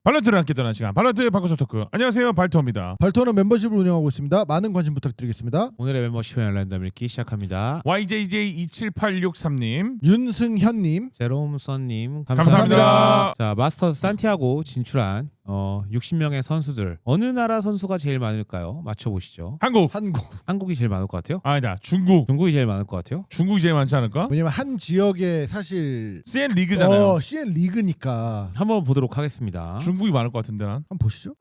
발로란트를 함께 떠나는 시간 발로란트 바꾸쇼 토크. 안녕하세요, 발토입니다. 발토는 멤버십을 운영하고 있습니다. 많은 관심 부탁드리겠습니다. 오늘의 멤버십의 랜덤 읽기 시작합니다. YJJ27863님, 윤승현님 제롬선님 감사합니다. 자, 마스터스 산티아고 진출한 60명의 선수들 어느 나라 선수가 제일 많을까요? 맞춰보시죠. 한국. 한국이 제일 많을 것 같아요? 아니다, 중국. 중국이 제일 많을 것 같아요? 중국이 제일 많지 않을까? 왜냐면 한 지역에 사실 CN 리그잖아요. CN 리그니까 한번 보도록 하겠습니다. 중국이 많을 것 같은데 난. 한번 보시죠.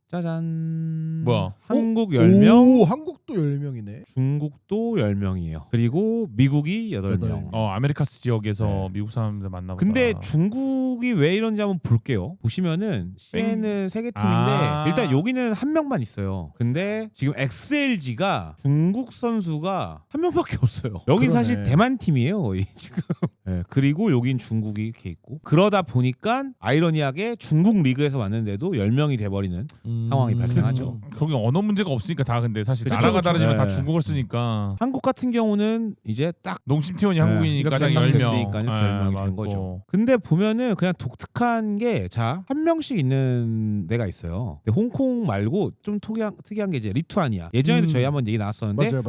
짜잔. 뭐야? 한국 10명, 오, 한국도 10명이네. 중국도 10명이에요. 그리고 미국이 8명. 아메리카스 지역에서 네. 미국 사람들 만나보다. 근데 중국이 왜 이런지 한번 볼게요. 보시면은 CN은 세 개 팀인데 일단 여기는 한 명만 있어요. 근데 지금 XLG가 중국 선수가 한 명밖에 없어요. 여긴 그러네. 사실 대만 팀이에요, 거의 지금. 네, 그리고 여긴 중국이 이렇게 있고 그러다 보니까 아이러니하게 중국 리그에서 왔는데도 10명이 돼버리는 상황이 발생하죠. 거기 언어 문제가 없으니까 다. 근데 사실 그쵸, 나라가 그쵸. 다르지만 다 네. 중국어를 쓰니까. 한국 같은 경우는 이제 딱 농심티원이 한국인이니까 딱 이렇게 딱 10명. 됐으니까요. 10명이 된 거죠. 근데 보면은 그냥 독특한 게 한 명씩 있는 데가 있어요. 근데 홍콩 말고 좀 특이한 게 이제 리투아니아. 예전에도 저희 한번 얘기 나왔었는데 맞아요.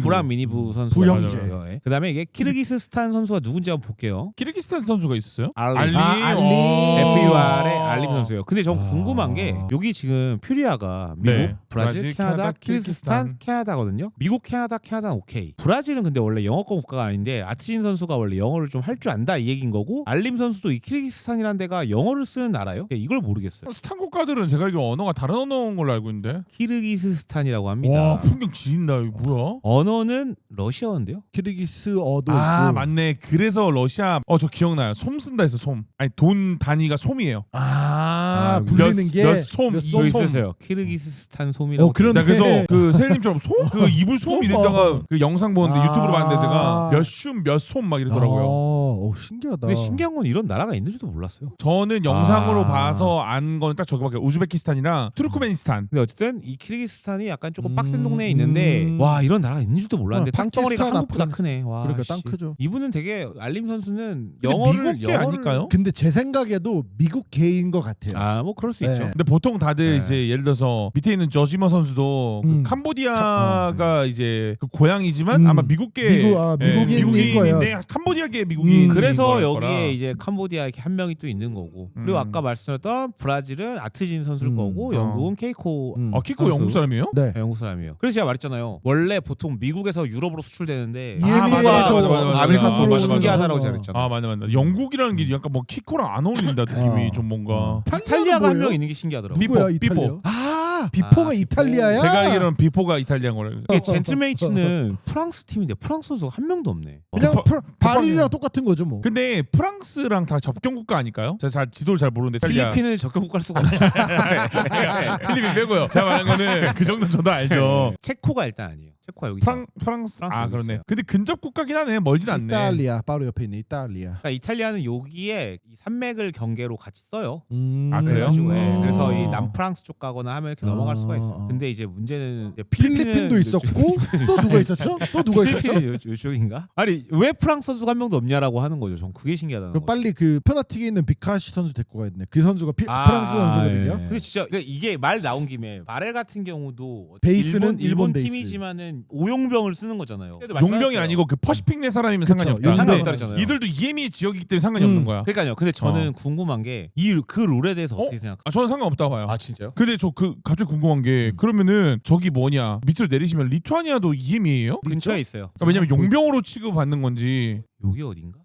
부랑 미니부 선수 부형제. 그다음에 이게 키르기스스탄 선수가 누군지 한번 볼게요. 키르기스탄 선수가 있었어요? 알림. 알림. FUR의 알림 선수예요. 근데 전 궁금한 게 아. 여기 지금 퓨리아가 미국, 네. 브라질, 캐나다, 키르기스탄, 캐나다거든요. 미국, 캐나다는 오케이. 브라질은 근데 원래 영어권 국가가 아닌데 아트진 선수가 원래 영어를 좀 할 줄 안다 이 얘기인 거고 알림 선수도 이 키르기스탄이라는 데가 영어를 쓰는 나라예요. 이걸 모르겠어요. 스탄 국가들은 제가 알기로 언어가 다른 언어인 걸로 알고 있는데. 키르기스스탄이라고 합니다. 와, 풍경 지린다. 이거 뭐야? 언어는 러시아어인데요. 키르기스어도 아, 있고. 맞네. 그래서 러시아 저 기억나요. 솜 쓴다 해서 솜. 아니, 돈 단위가 솜이에요. 불리는 게 몇 솜, 몇 이 솜. 여기 솜. 있으세요. 키르기스스탄 솜이라고. 그러네. 자, 그래서 그 세일님처럼 솜? 그 이불 솜 이랬다가 그 영상 보는데 아. 유튜브로 봤는데 제가 몇 솜 막 이러더라고요. 신기하다. 근데 신기한 건 이런 나라가 있는지도 몰랐어요. 저는 영상으로 아. 봐서 안 거는 딱 저거밖에. 우즈베키스탄이랑 투르크메니스탄. 근데 어쨌든 이 키르기스탄이 약간 조금 빡센 동네에 있는데 와 이런 나라가 있는지도 몰랐는데 땅덩어리가 파키스탄, 한국보다 크네. 와, 그러니까 씨. 땅 크죠. 이분은 되게 알림 선수는 근데 영어를 미국 게 아닐까요? 근데 제 생각에도 미국 개인 것 같아요. 뭐 그럴 수 네. 있죠. 근데 보통 다들 네. 이제 예를 들어서 밑에 있는 저지머 선수도 그 캄보디아가 이제 그 고향이지만 아마 미국계 미국인일 거예요. 미국인인데 캄보디아계 미국인. 그래서 여기에 이제 캄보디아에 한 명이 또 있는 거고 그리고 아까 말씀드렸던 브라질은 아트진 선수일 거고 영국은 케이코 키코 영국 사람이에요? 네. 영국 사람이에요. 그래서 제가 말했잖아요. 원래 보통 미국에서 유럽으로 수출되는데 맞아. 아메리카스로 맞아. 신기하다라고 제가 그랬잖아요. 맞네. 영국이라는 게 약간 뭐 키코랑 안 어울린다 느낌이 좀 뭔가. 이탈리아가 한 명 있는 게 신기하더라고요. 누구야, 비포. 이탈리아? 비포가 이탈리아야? 제가 알기로는 비포가 이탈리아인 거라고. 이게 젠틀메이츠는 프랑스 팀인데 프랑스 선수가 한 명도 없네. 그냥 쿠팡- 파리랑 똑같은 거죠 뭐. 근데 프랑스랑 다 접경 국가 아닐까요? 제가 지도를 잘 모르는데 이탈리아. 필리핀을 적격국가할 수가 없네. 필리핀 빼고요. 제가 말한 거는 그 정도 저도 알죠. 체코가 일단 아니에요. 체코가 여기 프랑스. 아, 여기 그러네. 있어요. 근데 근접 국가긴 하네. 멀진 않네. 이탈리아 바로 옆에 있는 이탈리아. 그러니까 이탈리아는 여기에 이 산맥을 경계로 같이 써요. 아, 그래요? 그래가지고, 그래서 이 남프랑스 쪽 가거나 하면 이렇게 넘어갈 수가 있어. 근데 이제 문제는 이제 필리핀도 있었고 또 누가 있었죠? 또 누가 있었죠? 필리핀은 요쪽인가? 아니 왜 프랑스 선수가 한 명도 없냐라고 하는 거죠. 전 그게 신기하다는 그럼 거죠. 빨리 그 페나틱에 있는 비카시 선수 데리고 가야겠네. 그 선수가 프랑스 선수거든요. 예. 근데 진짜 그러니까 이게 말 나온 김에 바렐 같은 경우도 베이스는 일본 베이스. 팀이지만은 오용병을 쓰는 거잖아요. 용병이 아니고 그 퍼시픽 내 사람이면 그쵸. 상관이 없다. 상관이 근데 없다 그랬잖아요. 이들도 EMEA 지역이기 때문에 상관이 없는 거야. 그러니까요. 근데 저는 궁금한 게 그 룰에 대해서 어떻게 생각해요? 저는 상관없다고 봐요. 진짜요? 근데 저 갑자기 궁금한 게 그러면은 저기 뭐냐 밑으로 내리시면 리투아니아도 EMEA예요? 근처에 있어요. 그러니까 왜냐면 용병으로 취급받는 건지. 여기 어딘가?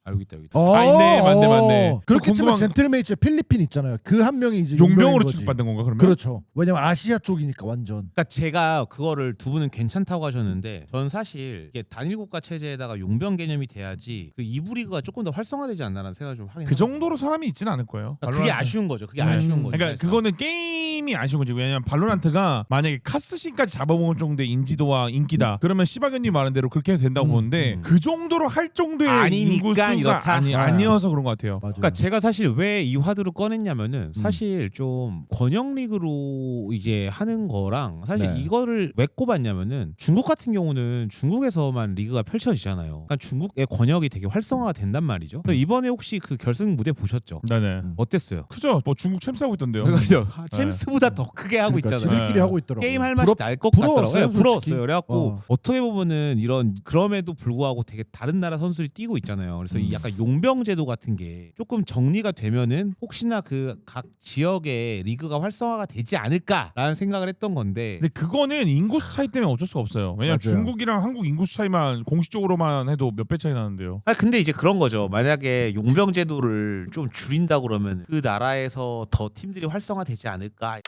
여기 있다. 있네. 맞네. 그렇게 치면 궁금한- 젠틀메이츠 필리핀 있잖아요. 그 한 명이 이제 용병으로 용병인 거지. 취급받는 건가 그러면? 그렇죠. 왜냐면 아시아 쪽이니까 완전. 그러니까 제가 그거를 두 분은 괜찮다고 하셨는데 저는 사실 이게 단일 국가 체제에다가 용병 개념이 돼야지 그 이부 리그가 조금 더 활성화되지 않나라는 생각을 좀 하긴 그 정도로 사람이 있지는 않을 거예요. 그러니까 그게 발로란트. 아쉬운 거죠. 그게 아쉬운 거죠. 그러니까 그거는 게임이 아쉬운 거지. 왜냐면 발로란트가 만약에 카스신까지 잡아먹을 정도의 인지도와 인기다. 그러면 시바견님 말한 대로 그렇게 해도 된다고 보는데 그 정도로 할 정도의 인구 아니니까 이렇다. 아니어서 그런 것 같아요. 맞아요. 그러니까 제가 사실 왜 이 화두를 꺼냈냐면은 사실 좀 권역 리그로 이제 하는 거랑 사실 네. 이거를 왜 꼽았냐면은 중국 같은 경우는 중국에서만 리그가 펼쳐지잖아요. 그러니까 중국의 권역이 되게 활성화가 된단 말이죠. 이번에 혹시 그 결승 무대 보셨죠? 네네. 어땠어요? 크죠. 뭐 중국 챔스 하고 있던데요. 챔스보다 더 크게 하고 그러니까 있잖아요. 지들끼리 네. 하고 있더라고요. 게임 할 맛이 날 것 부러웠어요, 같더라고요. 솔직히. 부러웠어요. 그래갖고 어. 어떻게 보면은 이런 그럼에도 불구하고 되게 다른 나라 선수들이 뛰고 있잖아요. 그래서 이 약간 용병 제도 같은 게 조금 정리가 되면은 혹시나 그 각 지역의 리그가 활성화가 되지 않을까라는 생각을 했던 건데 근데 그거는 인구수 차이 때문에 어쩔 수가 없어요. 왜냐면 맞아요. 중국이랑 한국 인구수 차이만 공식적으로만 해도 몇 배 차이 나는데요. 근데 이제 그런 거죠. 만약에 용병 제도를 좀 줄인다 그러면 그 나라에서 더 팀들이 활성화되지 않을까.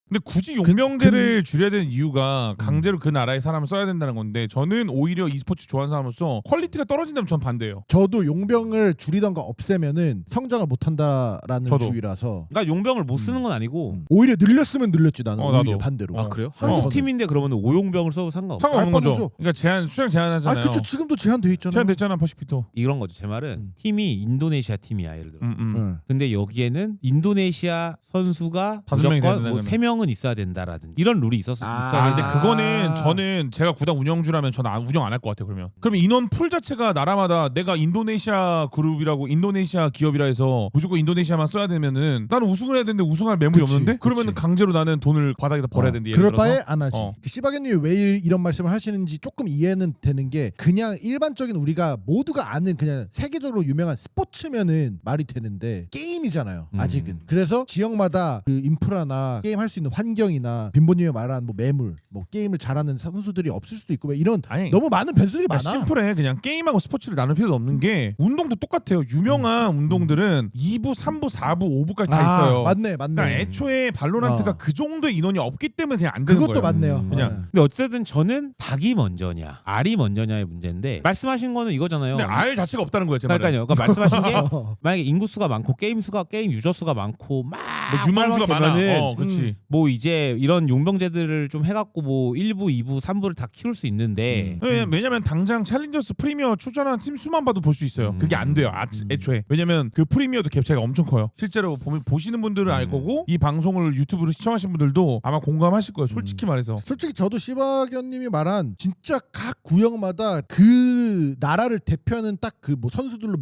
근데 굳이 용병제를 줄여야 되는 이유가 강제로 그 나라의 사람을 써야 된다는 건데 저는 오히려 e스포츠 좋아하는 사람으로서 퀄리티가 떨어진다면 전 반대예요. 저도 용병을 줄이던가 없애면은 성장을 못한다라는 저도. 주의라서 그러니까 용병을 못 쓰는 건 아니고. 오히려 늘렸으면 늘렸지 나는 나도. 오히려 반대로. 아, 그래요? 저는. 한국 팀인데 그러면 오용병을 써도 상관없어. 상관없는 알 거죠. 뻔하죠. 그러니까 수량 제한하잖아요. 아 그쵸 지금도 제한돼 있잖아요. 제한됐잖아 퍼시픽도. 이런 거죠. 제 말은 팀이 인도네시아 팀이야 예를 들어. 네. 근데 여기에는 인도네시아 선수가 5명이 돼야 무조건 뭐 된다는 3명은 있어야 된다라든지 이런 룰이 있어야 아, 근데 되는데 그거는 저는 제가 구단 운영주라면 저는 운영 안 할 것 같아요. 그러면 인원 풀 자체가 나라마다 내가 인도네시아 그룹이라고 인도네시아 기업이라 해서 무조건 인도네시아만 써야 되면은 나는 우승을 해야 되는데 우승할 매물이 그치, 없는데 그치. 그러면은 강제로 나는 돈을 바닥에다 벌어야 되는데 예를 그럴 들어서 바에 안 하지. 그 씨바겐님이 왜 이런 말씀을 하시는지 조금 이해는 되는 게 그냥 일반적인 우리가 모두가 아는 그냥 세계적으로 유명한 스포츠면은 말이 되는데 게임이잖아요. 아직은. 그래서 지역마다 그 인프라나 게임 할 수 있는 환경이나 빈보님이 말한 뭐 매물, 뭐 게임을 잘하는 선수들이 없을 수도 있고 뭐 이런 아니, 너무 많은 변수들이 많아. 심플해. 그냥 게임하고 스포츠를 나눌 필요도 없는 게 운동도 똑같아요. 유명한 운동들은 2부, 3부, 4부, 5부까지 다 있어요. 맞네. 그러니까 애초에 발로란트가 그 정도의 인원이 없기 때문에 그냥 안 되는 그것도 거예요. 맞네요. 그냥. 근데 어쨌든 저는 닭이 먼저냐 알이 먼저냐의 문제인데 말씀하신 거는 이거잖아요. 근데 알 자체가 없다는 거예요. 제 말은. 그러니까요. 그러니까 말씀하신 게 만약에 인구 수가 많고 게임 유저 수가 많고 막 뭐 유망주가 많아. 활발하면은 그렇지. 뭐 이제 이런 용병제들을 좀 해갖고 뭐 1부, 2부, 3부를 다 키울 수 있는데 왜냐면 당장 챌린저스 프리미어 출전하는 팀 수만 봐도 볼 수 있어요. 그게 안 돼요. 애초에. 왜냐면 그 프리미어도 갭 차이가 엄청 커요. 실제로 보시는 분들은 알 거고 이 방송을 유튜브로 시청하신 분들도 아마 공감하실 거예요. 솔직히 말해서. 솔직히 저도 씨바견님이 말한 진짜 각 구역마다 그 나라를 대표하는 딱 그 뭐 선수들로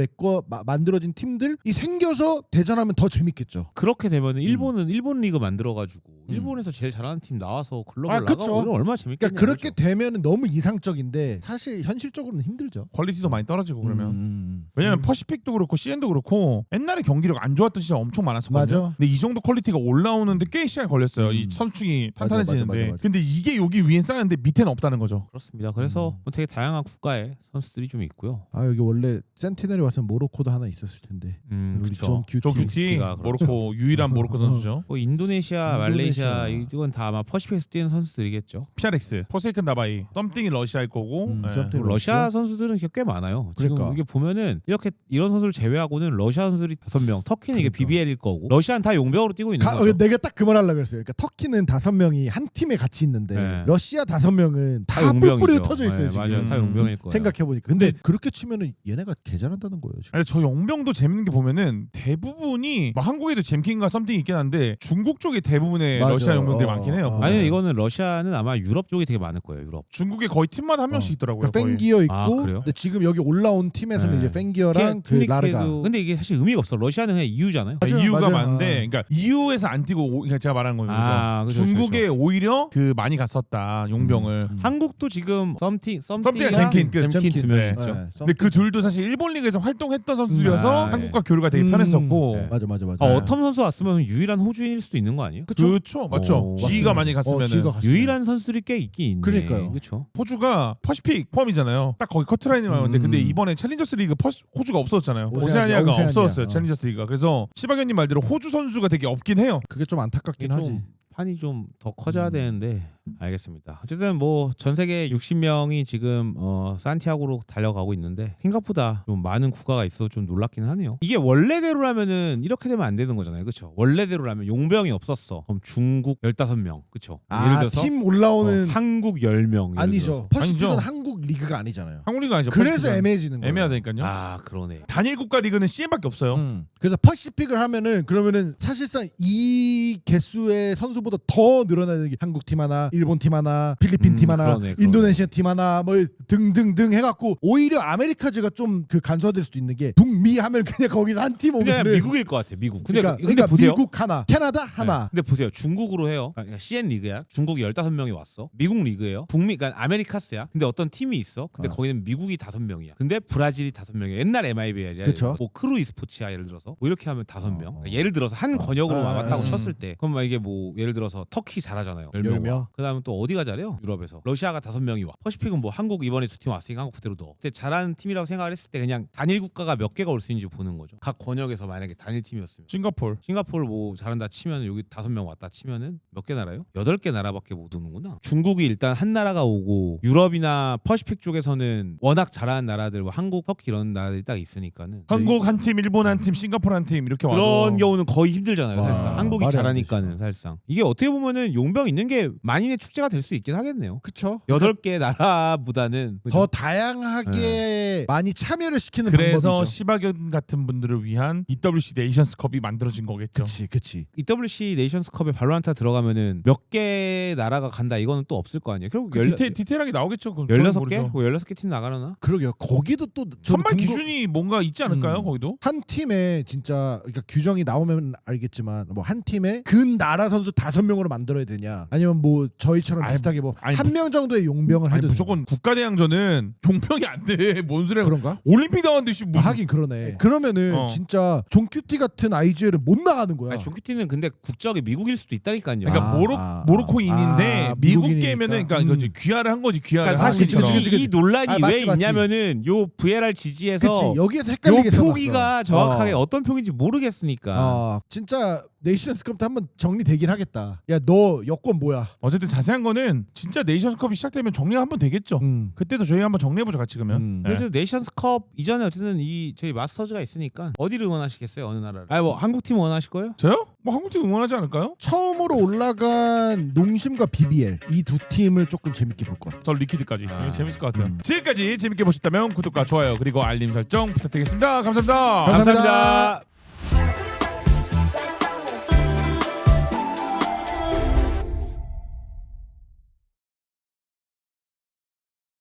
만들어진 팀들이 생겨서 대전하면 더 재밌겠죠. 그렇게 되면 일본은 일본 리그 만들어가지고 일본에서 제일 잘하는 팀 나와서 글로벌 나가고 이러면 얼마나 재밌겠냐. 그러니까 그렇게 되면은 너무 이상적인데 사실 현실적으로는 힘들죠. 퀄리티도 많이 떨어지고 그러면. 왜냐면 퍼시픽도 그렇고 CN도 그렇고 옛날에 경기력 안 좋았던 시절 엄청 많았었거든요. 맞아. 근데 이 정도 퀄리티가 올라오는데 꽤 시간이 걸렸어요. 이 선수층이 탄탄해지는데. 맞아. 근데 이게 여기 위엔 쌓였는데 밑에는 없다는 거죠. 그렇습니다. 그래서 뭐 되게 다양한 국가의 선수들이 좀 있고요. 아 여기 원래 센티넬이 왔으면 모로코도 하나 있었을 텐데. 우리 그쵸. 존 큐티. 큐티 그렇죠. 모로코 유일한 모로코 선수죠. 뭐 인도네시아, 말레이시아 인도네시아. 이건 다 아마 퍼시픽에서 뛰는 선수들이겠죠. PRX, 포세이큰 다바이, 썸띵이 러시아일 거고. 예. 썸띵. 러시아 선수들은 꽤 많아요. 지금 그러니까. 이게 보면은 이렇게 이런 선수를 제외하고는 러시아 선수들이 5명, 터키는 이게 그러니까. BBL일 거고, 러시아는 다 용병으로 뛰고 있는 거죠. 내가 딱 그 말 하려고 했어요. 그러니까 터키는 5명이 한 팀에 같이 있는데 네. 러시아 5명은 다 용병이죠. 뿔뿔이 흩어져 있어요. 네, 지금. 맞아요. 다 용병일 거예요. 생각해 보니까. 근데 그렇게 치면은 얘네가 개잘한다는 거예요. 지금. 아니, 저 용병도 재밌는 게 보면은 대부분이 뭐 한국에도 잼킨과 썸띵이 있긴 한데 중국 쪽에 대부분의 맞아. 러시아 용병들이 많긴 해요. 보면. 아니 이거는 러시아는 아마 유럽 쪽이 되게 많을 거예요. 유럽. 중국에 거의 팀마다 한 명씩 있더라고요. 그러니까 거의. 팽기어 있고, 아, 그래요? 근데 지금 여기 올라온 팀에서는 네. 이제 팽기어랑 그 라르가. 근데 이게 사실 의미가 없어. 러시아는 그냥 EU잖아요. 맞아요, 이유가 맞아요. 많은데, 그러니까 EU에서 안 뛰고 그러니까 제가 말하는 거죠. 아, 그죠, 중국에 그죠. 오히려 그 많이 갔었다 용병을. 한국도 지금 썸띵이랑 썸띵이랑 잼킨, 잼킨 두 명 네. 있죠. 근데 그 둘도 사실 일본 리그에서 활동했던 선수들이어서 아, 한국과 교류가 되게 편했었고. 네. 맞아. 어텀 선수 왔으면 유일한 호주인일 수도 있는 거 아니에요? 그렇죠, 맞죠. G가 맞습니다. 많이 갔으면은 G가 갔어요. 유일한 선수들이 꽤 있긴 있네. 그러니까요. 그렇죠. 호주가 퍼시픽 포함이잖아요. 딱 거기 커트라인이 나오는데 근데 이번에 챌린저스 리그 호주가 없어졌잖아요. 오세아니아가 없어졌어요. 챌린저스 리그가. 그래서 시바견님 말대로 호주 선수가 되게 없긴 해요. 그게 좀 안타깝긴 하지. 판이 좀 더 커져야 되는데 알겠습니다. 어쨌든 뭐 전 세계 60명이 지금 산티아고로 달려가고 있는데 생각보다 좀 많은 국가가 있어서 좀 놀랍긴 하네요. 이게 원래대로라면은 이렇게 되면 안 되는 거잖아요. 그렇죠? 원래대로라면 용병이 없었어. 그럼 중국 15명. 그렇죠? 예를 들어서 팀 올라오는 한국 10명. 아니죠. 퍼시픽은 아니죠. 한국 리그가 아니잖아요. 한국 리그 아니죠. 그래서 퍼시픽은. 애매해지는 거예요. 애매하다니까요. 아, 그러네. 단일 국가 리그는 CM밖에 없어요. 그래서 퍼시픽을 하면은 그러면은 사실상 이 개수의 선수보다 더 늘어나는 게 한국 팀 하나, 일본 팀 하나, 필리핀 팀 하나, 그러네. 인도네시아 팀 하나 뭐 등등등 해갖고 오히려 아메리카즈가 좀 그 간소화될 수도 있는 게 북미 하면 그냥 거기서 한 팀 그냥 오면은 미국일 것 같아. 미국. 근데 그러니까 보세요. 미국 하나, 캐나다 하나. 네. 근데 보세요. 중국으로 해요. 그러니까 CN 리그야. 중국이 15명이 왔어. 미국 리그예요. 북미 그러니까 아메리카스야. 근데 어떤 팀이 있어. 근데 거기는 미국이 5명이야. 근데 브라질이 5명이야. 옛날 MIB야. 그쵸. 뭐 크루 e스포츠야 예를 들어서. 뭐 이렇게 하면 5명. 그러니까 예를 들어서 한 권역으로 왔다고 쳤을 때 그럼 막 이게 뭐 예를 들어서 터키 잘하잖아요. 10명. 10명. 그다음에 또 어디가 잘해요? 유럽에서. 러시아가 5명이 와. 퍼시픽은 뭐 한국 이번에 2팀 왔으니까 한국 그대로 넣어. 근데 잘하는 팀이라고 생각을 했을 때 그냥 단일 국가가 몇 개가 올 수 있는지 보는 거죠. 각 권역에서 만약에 단일 팀이었으면. 싱가포르 뭐 잘한다 치면 여기 5명 왔다 치면은 몇 개 나라요? 8개 나라밖에 못 오는구나. 중국이 일단 한 나라가 오고 유럽이나 퍼시픽 쪽에서는 워낙 잘하는 나라들 뭐 한국, 터키 이런 나라들이 딱 있으니까는 한국 한 팀, 일본 한 팀, 싱가포르 한 팀 이렇게 와도 그런 경우는 거의 힘들잖아요. 와, 사실상 한국이 말이 안 잘하니까는 되지. 사실상 이게 어떻게 보면은 용병 있는 게 만인의 축제가 될 수 있긴 하겠네요. 그쵸. 8개 나라보다는 더 다양하게 많이 참여를 시키는 그래서 방법이죠. 시바견 같은 분들을 위한 EWC 네이션스컵이 만들어진 거겠죠. 그치. EWC 네이션스컵에 발로란타 들어가면은 몇 개 나라가 간다 이거는 또 없을 거 아니에요. 결국 그 디테일하게 나오겠죠. 그건 16개? 모르죠. 뭐 16개 팀 나가려나? 그러게요. 거기도 또 저는 선발 기준이 뭔가 있지 않을까요? 거기도? 한 팀에 진짜 그러니까 규정이 나오면 알겠지만 뭐 한 팀에 근 나라 선수 5명으로 만들어야 되냐 아니면 뭐 저희처럼 아니, 비슷하게 뭐 아니, 한 명 정도의 용병을 아니 해도 무조건 국가대항전은 용병이 안 돼. 뭔 소리야? 그런가? 올림픽 나간 듯이 뭐. 하긴 그러네. 그러면은 진짜 존큐티 같은 IGL은 못 나가는 거야. 아니, 조큐티는 근데 국적이 미국일 수도 있다니까요. 그러니까 모로코인인데 미국 게임에는 그러니까 이거지 귀화를 한 거지. 귀화를 그러니까 사실 그치, 그치, 그치. 이 논란이 아, 왜 맞지, 맞지. 있냐면은 요 VAR 지지에서 그치 여기에서 요 헷갈리게 표기가 써놨어. 정확하게 어떤 표기인지 모르겠으니까. 진짜 네이션스컵 때 한번 정리되긴 하겠다. 야 너 여권 뭐야? 어쨌든 자세한 거는 진짜 네이션스컵이 시작되면 정리가 한번 되겠죠. 그때도 저희 한번 정리해보죠 같이 그러면. 네. 그래서 네이션스컵 이전에 어쨌든 이 저희 마스터즈가 있으니까 어디를 응원하시겠어요? 어느 나라를? 아니 뭐 한국 팀 응원하실 거예요? 저요? 뭐 한국팀 응원하지 않을까요? 처음으로 올라간 농심과 BBL 이 두 팀을 조금 재밌게 볼 것 같아. 저 리퀴드까지. 이거 재밌을 것 같아요. 지금까지 재밌게 보셨다면 구독과 좋아요 그리고 알림 설정 부탁드리겠습니다. 감사합니다. 감사합니다. 감사합니다.